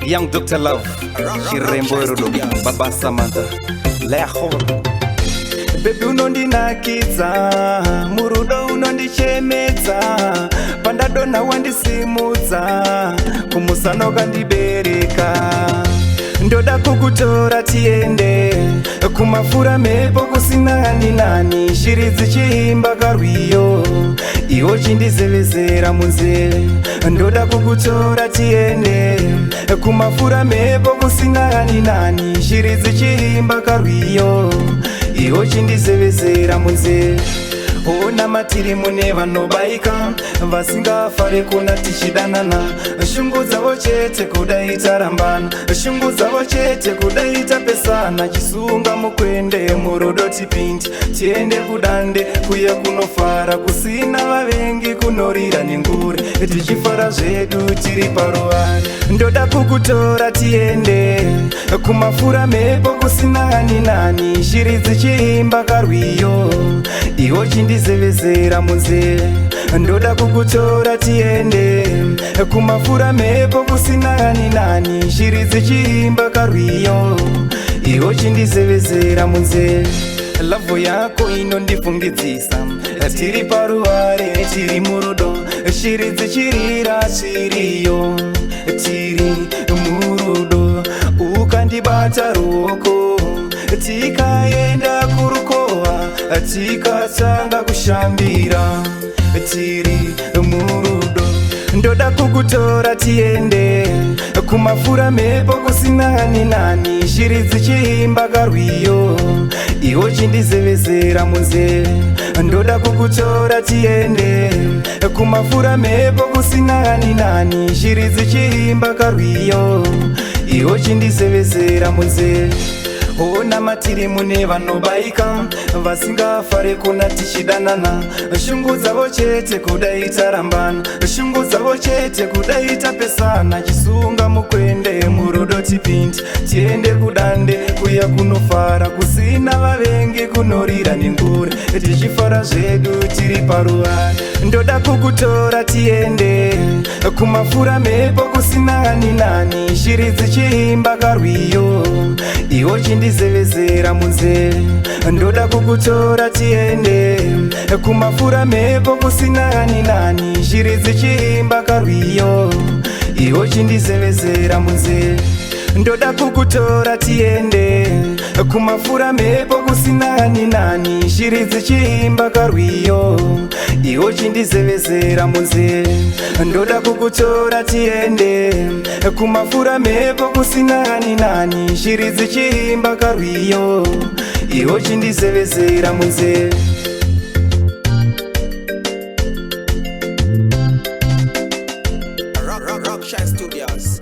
Young Dr. Love, Shirembo Rudo, Baba Samantha, Leho. Baby unondinakidza, murudo unondichemedza, pandadona wandisimudza, kumusano kandibereka. Ndoda kukutora tiende, kumafura mepo kusina nani, shiri dzichimba karwiyo, iwo chindizevezera munzeve. Ndoda kukutora tiende, kumafura mepo kusina nani, shiri dzichimba karwiyo, iwo chindizevezera munzeve. Ona matiri mune vanobaika, vasingafare kuna tichidanana, shungu dzavo chete kudaita rambana, shungu dzavo chete kudaita pesana, chisunga mukwende murudo tipindi, tiende kudande kuya kunofara, kusina vavengi kunorira nengure, tichifara zvedu tiri paruware. Ndoda kukutora tiende, kumafura mepo kusina nani, shiri dzichimba karwiyo, iwo chindizevezera munzeve. Ndoda kukutora tiende, kumafura mepo kusina nani, shiri dzichimba karwiyo, iwo chindizevezera munzeve. Lavho yako inondifungidzisa, tiri paruware tiri murudo, shiri dzichirira tiriyo, tiri murudo. Ukandibata ruoko, tikaenda kurukova, tikatanga kushambira, tiri murudo. Ndoda kukutora tiende, kumafura mepo kusina nani, shiri dzichimba karwiyo, iwo chindizevezera munzeve. Ndoda kukutora tiende, kumafura mepo kusina nani, shiri dzichimba karwiyo, iwo chindizevezera munzeve. Ona matiri mune vanobaika, vasingafare kuna tichidanana, shungu dzavo chete kudaita rambana, shungu dzavo chete kudaita pesana, chisunga mukwende murudo tipindi, tiende kudande kuya kunofara, kusina vavengi kunorira nengure, tichifara zvedu tiri paruware. Ndoda kukutora tiende, kumafura mepo kusina nani, shiri dzichimba karwiyo, iwo chindizevezera munzeve. Ndoda kukutora tiende, kumafura mepo kusina nani, shiri dzichimba karwiyo, iwo chindizevezera munzeve. Ndoda kukutora tiende, kumafura mepo kusina nani, shiri dzichimba karwiyo, iwo chindizevezera munzeve. Ndoda kukutora tiende, kumafura mepo kusina nani, shiri dzichimba karwiyo, iwo chindizevezera munzeve. Rock Shine Studios.